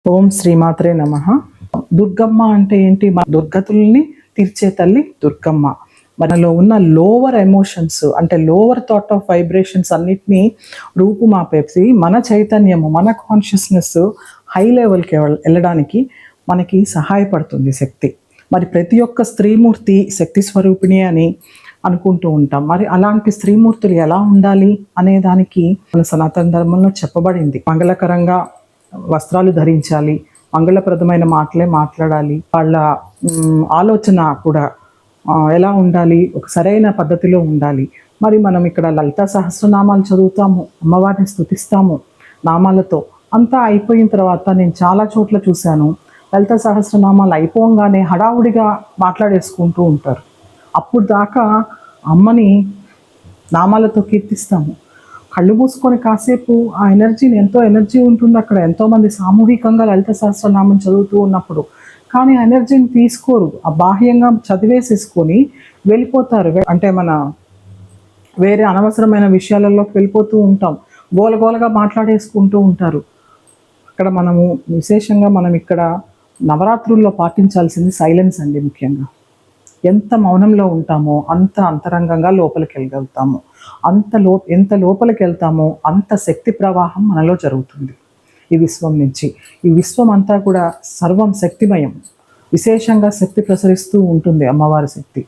ఓం శ్రీమాత్రే నమః. దుర్గమ్మ అంటే ఏంటి? మన దుర్గతుల్ని తీర్చే తల్లి దుర్గమ్మ. మనలో ఉన్న లోవర్ ఎమోషన్స్ అంటే లోవర్ థాట్ ఆఫ్ వైబ్రేషన్స్ అన్నిటినీ రూపుమాపేసి మన చైతన్యము, మన కాన్షియస్నెస్ హై లెవెల్కి వెళ్ళడానికి మనకి సహాయపడుతుంది శక్తి. మరి ప్రతి ఒక్క స్త్రీమూర్తి శక్తి స్వరూపిణి అని అనుకుంటూ ఉంటాం. మరి అలాంటి స్త్రీమూర్తులు ఎలా ఉండాలి అనే దానికి మన సనాతన ధర్మంలో చెప్పబడింది. మంగళకరంగా వస్త్రాలు ధరించాలి, మంగళప్రదమైన మాటలే మాట్లాడాలి, వాళ్ళ ఆలోచన కూడా ఎలా ఉండాలి, ఒక సరైన పద్ధతిలో ఉండాలి. మరి మనం ఇక్కడ లలితా సహస్రనామాలు చదువుతాము, అమ్మవారిని స్తుతిస్తాము నామాలతో. అంతా అయిపోయిన తర్వాత నేను చాలా చోట్ల చూశాను, లలితా సహస్రనామాలు అయిపోగానే హడావుడిగా మాట్లాడేసుకుంటూ ఉంటారు. అప్పుడు దాకా అమ్మని నామాలతో కీర్తిస్తాము. కళ్ళు మూసుకొని కాసేపు ఆ ఎనర్జీని, ఎంతో ఎనర్జీ ఉంటుంది అక్కడ, ఎంతోమంది సామూహికంగా లలిత సహస్రనామం చదువుతూ ఉన్నప్పుడు. కానీ ఆ ఎనర్జీని తీసుకోరు, ఆ బాహ్యంగా చదివేసేసుకొని వెళ్ళిపోతారు. అంటే మన వేరే అనవసరమైన విషయాలలోకి వెళ్ళిపోతూ ఉంటాం, గోలగోలగా మాట్లాడేసుకుంటూ ఉంటారు. అక్కడ మనము విశేషంగా మనం ఇక్కడ నవరాత్రుల్లో పాటించాల్సింది సైలెన్స్ అండి. ముఖ్యంగా ఎంత మౌనంలో ఉంటామో అంత అంతరంగంగా లోపలికి వెళ్ళగలుగుతాము. ఎంత లోపలికి వెళ్తామో అంత శక్తి ప్రవాహం మనలో జరుగుతుంది. ఈ విశ్వం నుంచి, ఈ విశ్వం అంతా కూడా సర్వం శక్తిమయం. విశేషంగా శక్తి ప్రసరిస్తూ ఉంటుంది అమ్మవారి శక్తి.